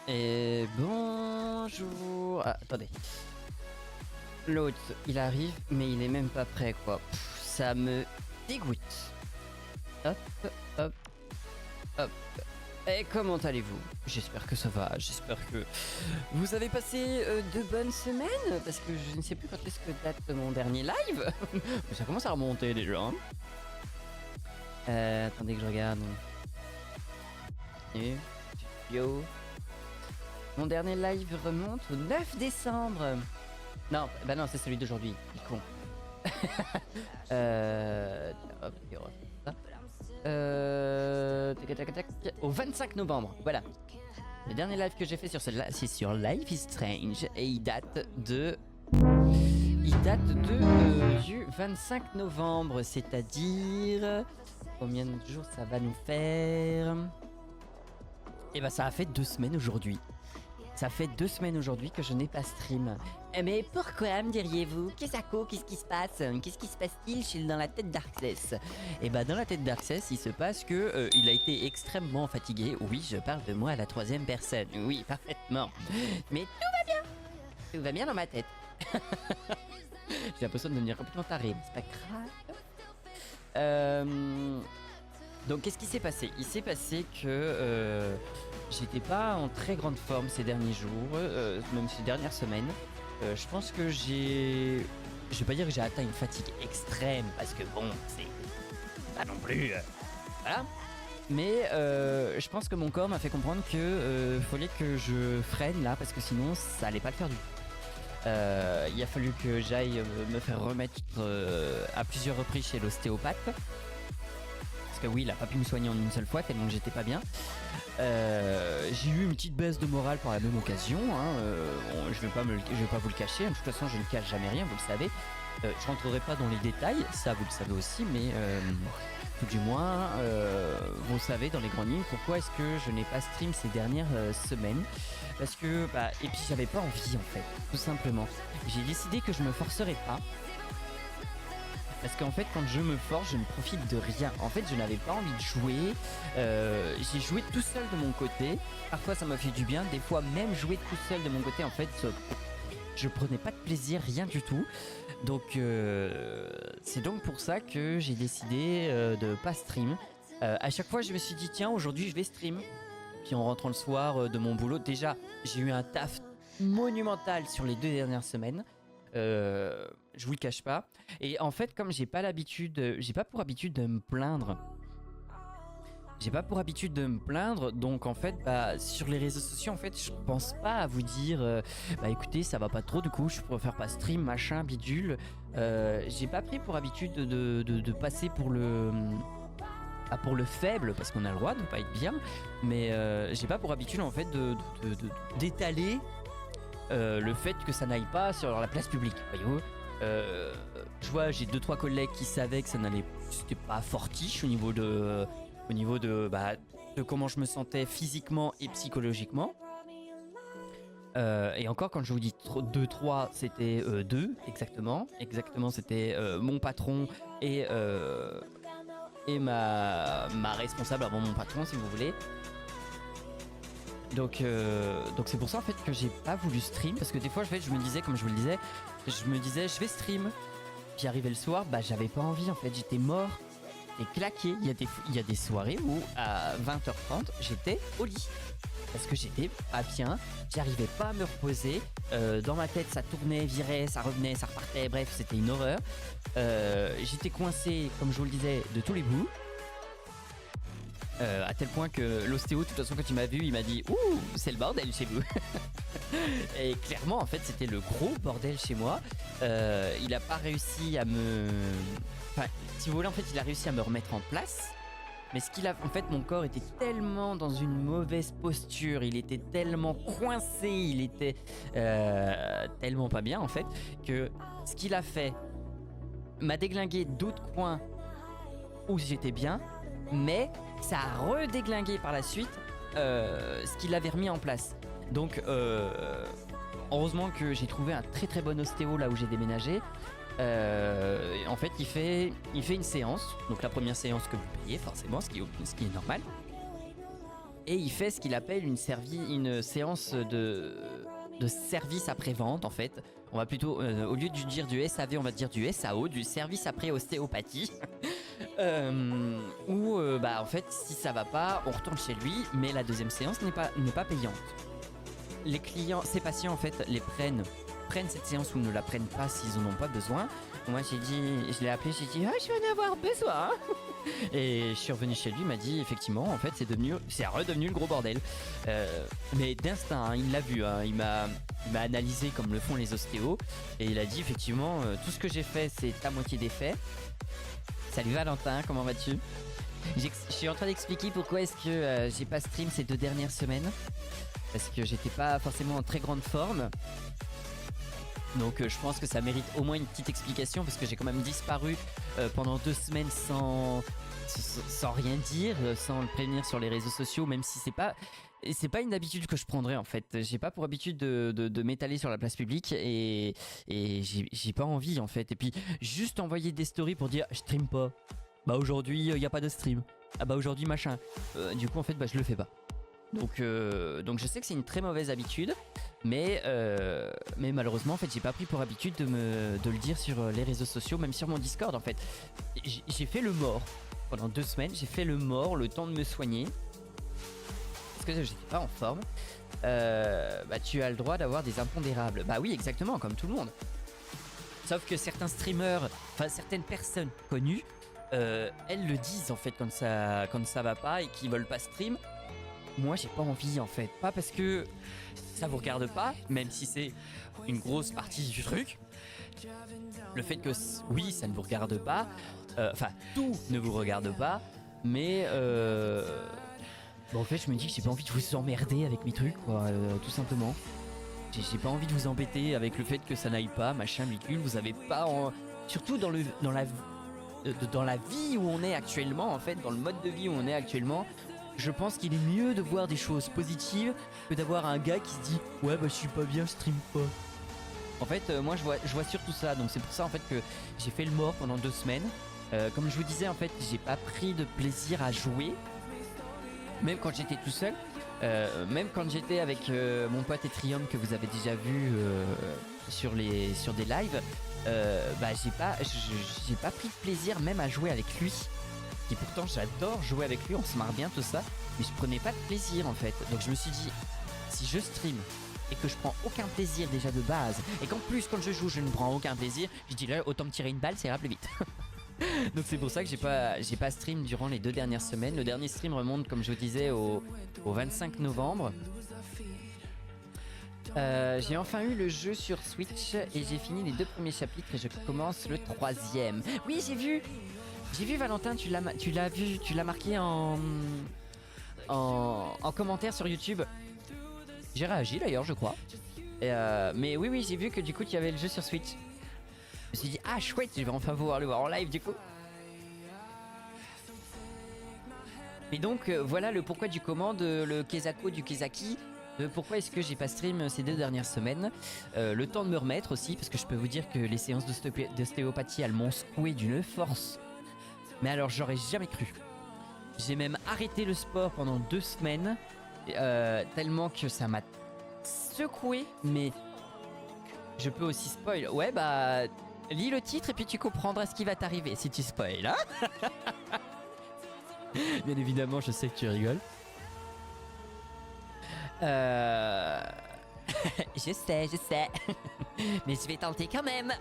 Et bonjour. Ah, attendez. L'autre, il arrive, mais il est même pas prêt, quoi. Ça me dégoûte. Hop, hop, hop. Et comment allez-vous? J'espère que ça va, j'espère que vous avez passé de bonnes semaines, parce que je ne sais plus quand est-ce que date mon dernier live. Mais ça commence à remonter déjà. Hein. Attendez que je regarde. Et, yo. Mon dernier live remonte au 9 décembre. Non, bah non, c'est celui d'aujourd'hui. Il est con. Hop, et on va faire ça. Tac, tac, tac, au 25 novembre, voilà. Le dernier live que j'ai fait sur ce c'est sur Life is Strange et il date de du 25 novembre, c'est-à-dire combien de jours ça va nous faire? Et bah ça a fait 2 semaines aujourd'hui. Ça fait 2 semaines aujourd'hui que je n'ai pas stream. Mais pourquoi, me diriez-vous? Qu'est-ce qui se passe? Qu'est-ce qui se passe-t-il dans la tête d'Arxès? Et bah dans la tête d'Arxès, il se passe que il a été extrêmement fatigué. Oui, je parle de moi à la 3e personne. Oui, parfaitement. Mais tout va bien. Tout va bien dans ma tête. J'ai l'impression de devenir complètement taré. C'est pas grave. Donc qu'est-ce qui s'est passé? Il s'est passé que j'étais pas en très grande forme ces derniers jours, même ces dernières semaines. Je pense que je vais pas dire que j'ai atteint une fatigue extrême, parce que bon, c'est pas non plus... voilà. Mais je pense que mon corps m'a fait comprendre que fallait que je freine là, parce que sinon ça allait pas le faire du tout. Il a fallu que j'aille me faire remettre à plusieurs reprises chez l'ostéopathe. Parce que oui, il a pas pu me soigner en une seule fois tellement que j'étais pas bien. J'ai eu une petite baisse de morale par la même occasion. Hein. Bon, je vais pas vous le cacher. De toute façon, je ne cache jamais rien, vous le savez. Je rentrerai pas dans les détails, ça vous le savez aussi, mais tout du moins, vous savez dans les grandes lignes pourquoi est-ce que je n'ai pas stream ces dernières semaines. Parce que, et puis j'avais pas envie en fait, tout simplement. J'ai décidé que je me forcerais pas. Parce qu'en fait, quand je me force, je ne profite de rien. En fait, je n'avais pas envie de jouer. J'ai joué tout seul de mon côté. Parfois, ça m'a fait du bien. Des fois, même jouer tout seul de mon côté, en fait, je prenais pas de plaisir, rien du tout. Donc, c'est donc pour ça que j'ai décidé de pas stream. À chaque fois, je me suis dit, tiens, aujourd'hui, je vais stream. Puis en rentrant le soir de mon boulot, déjà, j'ai eu un taf monumental sur les 2 dernières semaines. Je vous le cache pas. Et en fait, comme j'ai pas pour habitude de me plaindre. Donc en fait, sur les réseaux sociaux, en fait, je pense pas à vous dire, écoutez, ça va pas trop, du coup, je préfère pas stream, machin, bidule. J'ai pas pris pour habitude de passer pour le faible, parce qu'on a le droit de pas être bien, mais j'ai pas pour habitude en fait d'étaler le fait que ça n'aille pas sur la place publique, voyez-vous. Je vois, j'ai 2-3 collègues qui savaient que c'était pas fortiche au niveau de comment je me sentais physiquement et psychologiquement. Et encore, quand je vous dis 2-3, c'était 2, exactement, c'était mon patron et ma responsable avant mon patron, si vous voulez. Donc c'est pour ça en fait que j'ai pas voulu stream, parce que des fois en fait, je me disais, comme je vous le disais, je vais stream. Puis arrivé le soir, j'avais pas envie en fait, j'étais mort et claqué. Il y a des soirées où à 20h30 j'étais au lit parce que j'étais pas bien, j'arrivais pas à me reposer. Dans ma tête ça tournait, virait, ça revenait, ça repartait, bref c'était une horreur. J'étais coincé, comme je vous le disais, de tous les bouts. À tel point que l'ostéo, de toute façon, quand il m'a vu, il m'a dit « Ouh, c'est le bordel chez vous !» Et clairement, en fait, c'était le gros bordel chez moi. Il a pas réussi à me... Enfin, si vous voulez, en fait, il a réussi à me remettre en place. Mais en fait, mon corps était tellement dans une mauvaise posture, il était tellement coincé, il était tellement pas bien, en fait, que ce qu'il a fait m'a déglingué d'autres coins où j'étais bien, mais ça a redéglingué par la suite ce qu'il avait remis en place. Donc heureusement que j'ai trouvé un très très bon ostéo là où j'ai déménagé. En fait il fait une séance. Donc la première séance que vous payez forcément, ce qui est normal. et il fait ce qu'il appelle une séance de service après-vente en fait. On va plutôt, au lieu de dire du SAV, on va dire du SAO, du service après ostéopathie. Où bah en fait si ça va pas, on retourne chez lui, mais la deuxième séance n'est pas payante. Les clients, ces patients en fait les prennent cette séance ou ne la prennent pas s'ils en ont pas besoin. Moi je l'ai appelé, j'ai dit ah je vais en avoir besoin. Et je suis revenu chez lui, il m'a dit effectivement en fait c'est redevenu le gros bordel. Mais d'instinct, hein, il l'a vu, hein, il m'a analysé comme le font les ostéos et il a dit effectivement tout ce que j'ai fait c'est à moitié des faits. Salut Valentin, comment vas-tu? Je suis en train d'expliquer pourquoi est-ce que j'ai pas stream ces 2 dernières semaines. Parce que j'étais pas forcément en très grande forme. Donc je pense que ça mérite au moins une petite explication parce que j'ai quand même disparu pendant 2 semaines sans rien dire, sans le prévenir sur les réseaux sociaux, même si c'est pas une habitude que je prendrais en fait. J'ai pas pour habitude de m'étaler sur la place publique et j'ai pas envie en fait. Et puis juste envoyer des stories pour dire je stream pas. Bah aujourd'hui y a pas de stream. Ah bah aujourd'hui machin. Du coup en fait bah je le fais pas. Donc je sais que c'est une très mauvaise habitude, mais malheureusement en fait j'ai pas pris pour habitude de le dire sur les réseaux sociaux, même sur mon Discord en fait. J'ai fait le mort pendant 2 semaines, j'ai fait le mort, le temps de me soigner parce que j'étais pas en forme. Bah tu as le droit d'avoir des impondérables. Bah oui exactement comme tout le monde. Sauf que certains streamers, enfin certaines personnes connues, elles le disent en fait quand ça va pas et qu'ils veulent pas stream. Moi j'ai pas envie en fait, pas parce que ça vous regarde pas, même si c'est une grosse partie du truc. Le fait que oui ça ne vous regarde pas, enfin tout ne vous regarde pas, mais bon, en fait je me dis que j'ai pas envie de vous emmerder avec mes trucs quoi, tout simplement. J'ai pas envie de vous embêter avec le fait que ça n'aille pas, machin, bicule, vous avez pas surtout dans la vie où on est actuellement en fait, dans le mode de vie où on est actuellement. Je pense qu'il est mieux de voir des choses positives que d'avoir un gars qui se dit ouais bah je suis pas bien, je stream pas. En fait moi je vois surtout ça, donc c'est pour ça en fait que j'ai fait le mort pendant 2 semaines. Comme je vous disais en fait j'ai pas pris de plaisir à jouer, même quand j'étais tout seul, même quand j'étais avec mon pote Etrium que vous avez déjà vu sur des lives, bah j'ai pas pris de plaisir même à jouer avec lui. Et pourtant j'adore jouer avec lui, on se marre bien tout ça, mais je prenais pas de plaisir en fait. Donc je me suis dit, si je stream et que je prends aucun plaisir déjà de base, et qu'en plus quand je joue je ne prends aucun plaisir, je dis là autant me tirer une balle, ça ira plus vite. Donc c'est pour ça que j'ai pas stream durant les 2 dernières semaines. Le dernier stream remonte comme je vous disais au 25 novembre. J'ai enfin eu le jeu sur Switch et j'ai fini les 2 premiers chapitres et je commence le 3e. Oui j'ai vu Valentin, tu l'as marqué en commentaire sur YouTube. J'ai réagi d'ailleurs je crois. Mais oui j'ai vu que du coup tu avais le jeu sur Switch. Je me suis dit ah chouette, je vais enfin pouvoir le voir en live du coup. Et donc voilà le pourquoi du comment de le Kezako du Kezaki. Pourquoi est-ce que j'ai pas stream ces 2 dernières semaines. Le temps de me remettre aussi parce que je peux vous dire que les séances d'ostéopathie elles m'ont secoué d'une force. Mais alors j'aurais jamais cru. J'ai même arrêté le sport pendant 2 semaines tellement que ça m'a secoué. Mais je peux aussi spoil. Ouais bah lis le titre et puis tu comprendras ce qui va t'arriver si tu spoil hein. Bien évidemment je sais que tu rigoles. Je sais. Mais je vais tenter quand même.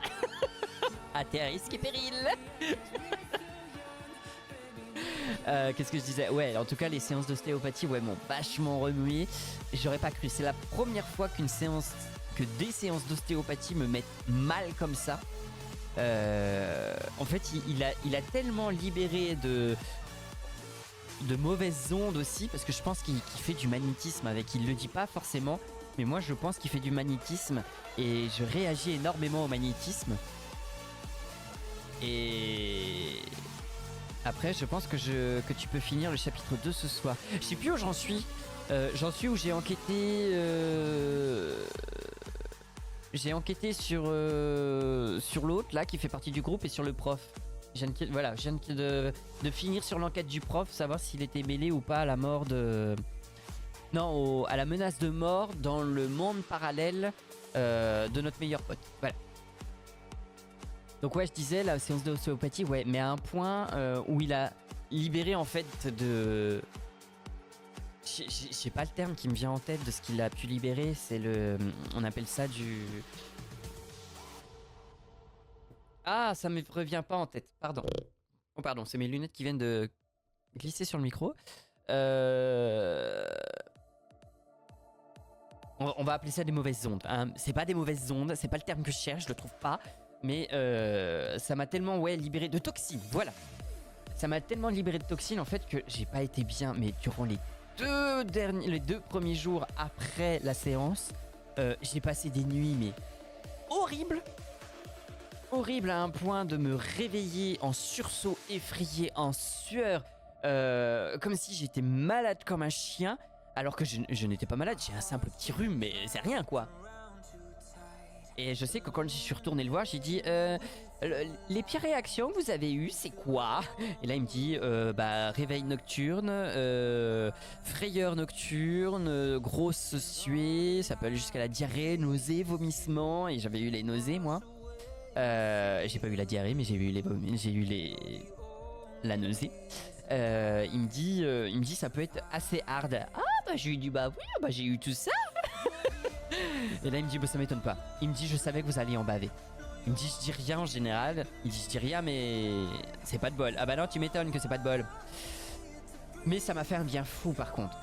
À tes risques et périls. Qu'est-ce que je disais? Ouais, en tout cas, les séances d'ostéopathie m'ont vachement remué. J'aurais pas cru. C'est la première fois que des séances d'ostéopathie me mettent mal comme ça. En fait, il a tellement libéré de mauvaises ondes aussi, parce que je pense qu'il fait du magnétisme avec. Il le dit pas forcément, mais moi je pense qu'il fait du magnétisme et je réagis énormément au magnétisme. Et après, je pense que tu peux finir le chapitre 2 ce soir. Je sais plus où j'en suis. J'en suis où j'ai enquêté. J'ai enquêté sur l'autre là qui fait partie du groupe et sur le prof. Je viens de finir sur l'enquête du prof, savoir s'il était mêlé ou pas à la mort de Non, à la menace de mort dans le monde parallèle de notre meilleur pote. Voilà. Donc ouais, je disais, la séance d'ostéopathie, ouais, mais à un point où il a libéré en fait de... J'ai pas le terme qui me vient en tête de ce qu'il a pu libérer, c'est le... On appelle ça du... Ah, ça me revient pas en tête, pardon. Oh pardon, c'est mes lunettes qui viennent de glisser sur le micro. On va appeler ça des mauvaises ondes. Hein. C'est pas des mauvaises ondes, c'est pas le terme que je cherche, je le trouve pas. Mais ça m'a tellement libéré de toxines, voilà. Ça m'a tellement libéré de toxines en fait que j'ai pas été bien, mais durant les deux premiers jours après la séance, j'ai passé des nuits mais horribles. Horrible à un point de me réveiller en sursaut, effrayé, en sueur, comme si j'étais malade comme un chien, alors que je n'étais pas malade, j'ai un simple petit rhume, mais c'est rien quoi. Et je sais que quand je suis retourné le voir, j'ai dit les pires réactions que vous avez eues, c'est quoi? Et là il me dit réveil nocturne, frayeur nocturne, grosse suée, ça peut aller jusqu'à la diarrhée, nausées, vomissements, et j'avais eu les nausées moi. J'ai pas eu la diarrhée, mais j'ai eu la nausée. Il me dit ça peut être assez hard. Ah bah j'ai eu j'ai eu tout ça. Et là il me dit ça m'étonne pas. Il me dit je savais que vous alliez en baver. Il me dit je dis rien en général. Il dit je dis rien mais c'est pas de bol. Ah bah non tu m'étonnes que c'est pas de bol. Mais ça m'a fait un bien fou par contre.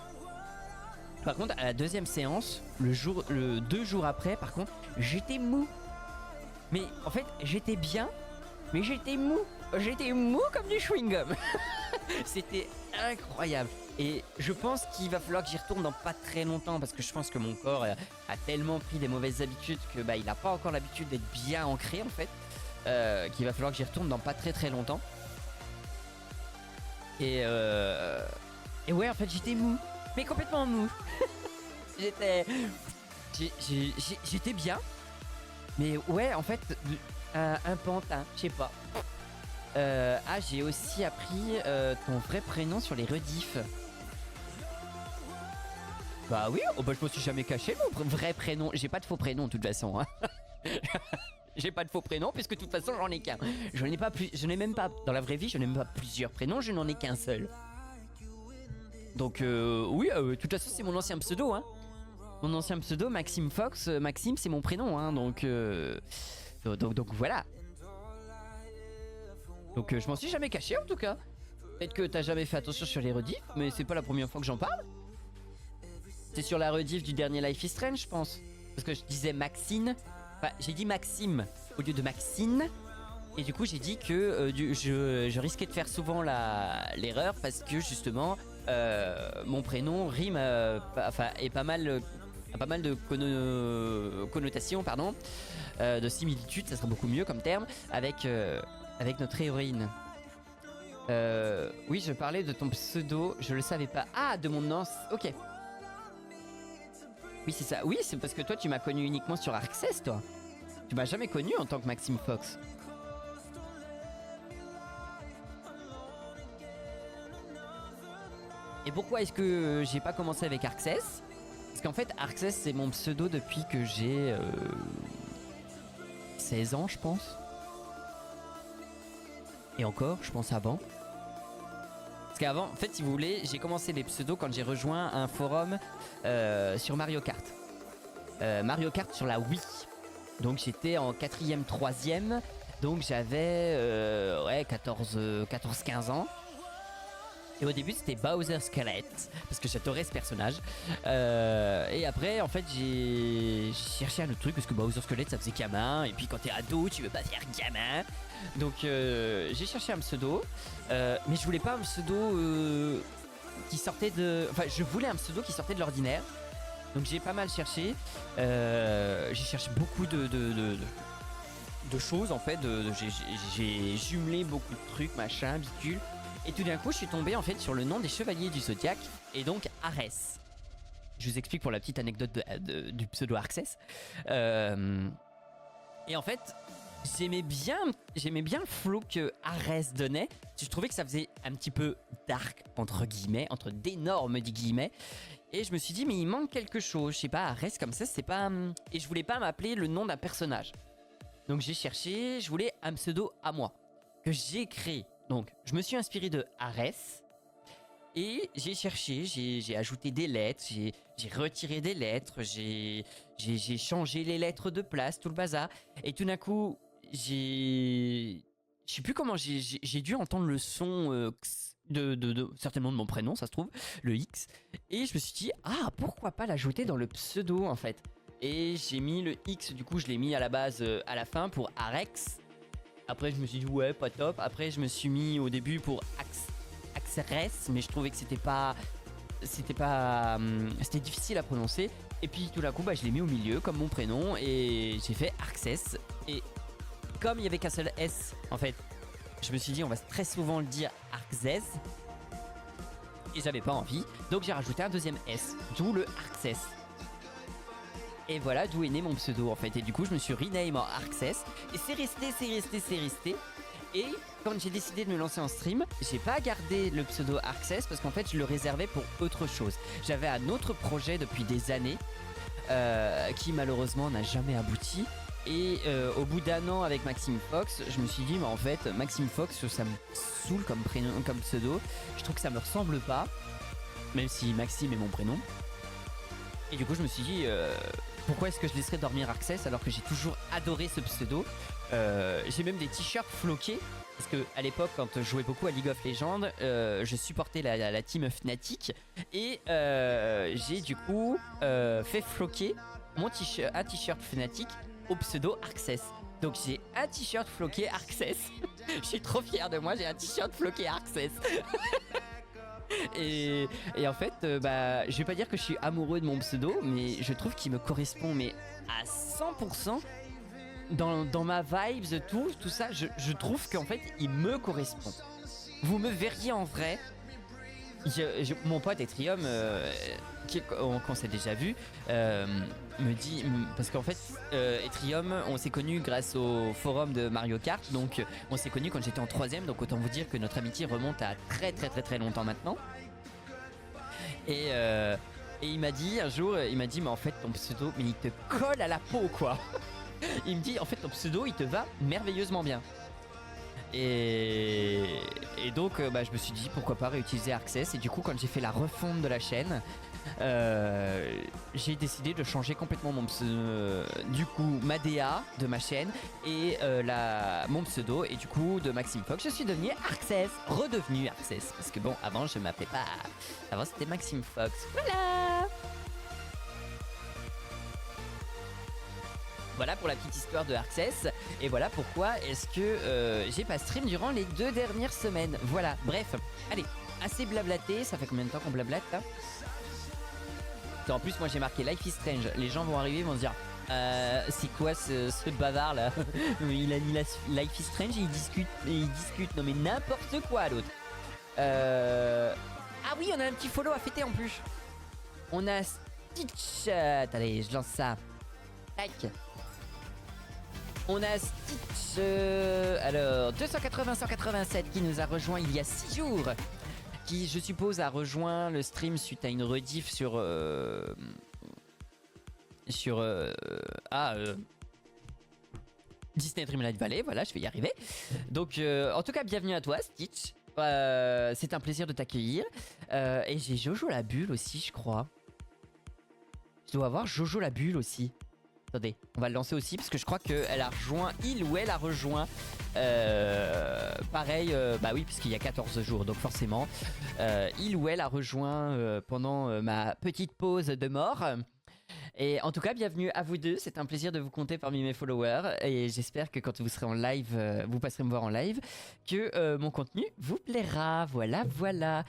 Par contre à la deuxième séance, le 2 jours après par contre, j'étais mou. Mais en fait, j'étais bien, mais j'étais mou. J'étais mou comme du chewing-gum. C'était incroyable. Et je pense qu'il va falloir que j'y retourne dans pas très longtemps parce que je pense que mon corps a tellement pris des mauvaises habitudes que il n'a pas encore l'habitude d'être bien ancré en fait. Qu'il va falloir que j'y retourne dans pas très longtemps. Et ouais, en fait, j'étais mou. Mais complètement mou. J'étais bien. Mais ouais, en fait, un pantin, je sais pas. J'ai aussi appris ton vrai prénom sur les rediffs. Bah oui, je me suis jamais caché mon vrai prénom. J'ai pas de faux prénom de toute façon. Hein. J'ai pas de faux prénom puisque de toute façon j'en ai qu'un. Je n'ai même pas, dans la vraie vie, je n'ai même pas plusieurs prénoms, je n'en ai qu'un seul. Donc oui, de toute façon c'est mon ancien pseudo, hein. Mon ancien pseudo, Maxime Fox. Maxime, c'est mon prénom, hein, donc voilà. Donc je m'en suis jamais caché en tout cas. Peut-être que t'as jamais fait attention sur les rediffs, mais c'est pas la première fois que j'en parle. C'est sur la rediff du dernier Life is Strange, je pense. Parce que je disais Maxine. Enfin, j'ai dit Maxime au lieu de Maxine. Et du coup, j'ai dit que je risquais de faire souvent l'erreur parce que justement, mon prénom rime, est pas mal. A pas mal de connotations, pardon, de similitudes, ça serait beaucoup mieux comme terme, avec notre héroïne. Oui, je parlais de ton pseudo, je le savais pas. Ah, de mon nom, ok. Oui, c'est ça. Oui, c'est parce que toi, tu m'as connu uniquement sur Access, toi. Tu m'as jamais connu en tant que Maxime Fox. Et pourquoi est-ce que j'ai pas commencé avec Access ? Parce qu'en fait, Access, c'est mon pseudo depuis que j'ai 16 ans, je pense. Et encore, je pense avant. Parce qu'avant, en fait, si vous voulez, j'ai commencé les pseudos quand j'ai rejoint un forum sur Mario Kart. Mario Kart sur la Wii. Donc j'étais en 4ème, 3ème. Donc j'avais 14-15 ans. Et au début c'était Bowser Skelett parce que j'adorais ce personnage. Et après en fait j'ai cherché un autre truc parce que Bowser Skelett ça faisait gamin. Et puis quand t'es ado tu veux pas faire gamin. Donc j'ai cherché un pseudo. Mais je voulais pas un pseudo qui sortait de... Enfin je voulais un pseudo qui sortait de l'ordinaire. Donc j'ai pas mal cherché. J'ai cherché beaucoup de choses en fait. J'ai jumelé beaucoup de trucs, machin, bicule. Et tout d'un coup, je suis tombé en fait sur le nom des chevaliers du Zodiac et donc Arès. Je vous explique pour la petite anecdote du pseudo Access. Et en fait, j'aimais bien le flow que Arès donnait. Je trouvais que ça faisait un petit peu dark, entre guillemets, entre d'énormes guillemets. Et je me suis dit, mais il manque quelque chose. Je sais pas, Arès comme ça, c'est pas. Et je voulais pas m'appeler le nom d'un personnage. Donc j'ai cherché, je voulais un pseudo à moi, que j'ai créé. Donc je me suis inspiré de Arès. Et j'ai cherché, j'ai ajouté des lettres, j'ai retiré des lettres, j'ai changé les lettres de place, tout le bazar. Et tout d'un coup, je sais plus comment, j'ai dû entendre le son certainement de mon prénom, ça se trouve, le X. Et je me suis dit, ah, pourquoi pas l'ajouter dans le pseudo en fait. Et j'ai mis le X, du coup je l'ai mis à la base, à la fin pour Arex. Après je me suis dit, ouais, pas top. Après je me suis mis au début pour Axeres, mais je trouvais que c'était difficile à prononcer. Et puis tout d'un coup, bah, je l'ai mis au milieu comme mon prénom et j'ai fait Arxes. Et comme il y avait qu'un seul S, en fait, je me suis dit on va très souvent le dire Arxes. Et j'avais pas envie, donc j'ai rajouté un deuxième S, d'où le Arxes. Et voilà d'où est né mon pseudo en fait. Et du coup, je me suis rename en Arxes. Et c'est resté. Et quand j'ai décidé de me lancer en stream, j'ai pas gardé le pseudo Arxes parce qu'en fait je le réservais pour autre chose. J'avais un autre projet depuis des années qui malheureusement n'a jamais abouti. Et au bout d'un an avec Maxime Fox, je me suis dit mais en fait Maxime Fox ça me saoule comme prénom, comme pseudo. Je trouve que ça me ressemble pas, même si Maxime est mon prénom. Et du coup je me suis dit pourquoi est-ce que je laisserais dormir Arxes alors que j'ai toujours adoré ce pseudo. J'ai même des t-shirts floqués parce que à l'époque quand je jouais beaucoup à League of Legends, je supportais la team Fnatic et j'ai du coup fait floquer un t-shirt Fnatic au pseudo Arxes. Donc j'ai un t-shirt floqué Arxes. Je suis trop fier de moi, j'ai un t-shirt floqué Arxes. Et en fait, bah, je vais pas dire que je suis amoureux de mon pseudo, mais je trouve qu'il me correspond mais à 100%. Dans ma vibes, tout ça, je trouve qu'en fait, il me correspond. Vous me verriez en vrai. Mon pote Etrium, qu'on s'est déjà vu, me dit... Parce qu'en fait, Etrium, on s'est connus grâce au forum de Mario Kart. Donc, on s'est connus quand j'étais en 3ème. Donc, autant vous dire que notre amitié remonte à très longtemps maintenant. Et il m'a dit un jour, mais en fait, ton pseudo, mais il te colle à la peau, quoi. Il me dit en fait ton pseudo il te va merveilleusement bien. Et donc bah, je me suis dit pourquoi pas réutiliser Arxes. Et du coup quand j'ai fait la refonte de la chaîne, j'ai décidé de changer complètement mon pseudo, du coup ma DA de ma chaîne et mon pseudo. Et du coup de Maxime Fox je suis devenu Arxes, redevenu Arxes. Parce que bon avant je m'appelais pas, avant c'était Maxime Fox. Voilà. Voilà pour la petite histoire de Arxes. Et voilà pourquoi est-ce que j'ai pas stream durant les 2 dernières semaines. Voilà, bref. Allez, assez blablaté. Ça fait combien de temps qu'on blablate là? En plus, moi j'ai marqué Life is Strange. Les gens vont arriver, vont se dire c'est quoi ce bavard là? il a Life is Strange et il discute. Non mais n'importe quoi l'autre. Ah oui, on a un petit follow à fêter en plus. On a Stitch. Allez, je lance ça. Tac. On a Stitch, alors 280-187 qui nous a rejoint il y a 6 jours, qui je suppose a rejoint le stream suite à une rediff sur Disney Dreamlight Valley. Voilà, je vais y arriver. Donc en tout cas bienvenue à toi Stitch, c'est un plaisir de t'accueillir. Et j'ai Jojo la bulle aussi je crois. Je dois avoir Jojo la bulle aussi. Attendez, on va le lancer aussi parce que je crois qu'elle a rejoint, il ou elle a rejoint, pareil, bah oui, puisqu'il y a 14 jours, donc forcément, il ou elle a rejoint pendant ma petite pause de mort. Et en tout cas, bienvenue à vous deux, c'est un plaisir de vous compter parmi mes followers et j'espère que quand vous serez en live, vous passerez me voir en live, que mon contenu vous plaira, voilà.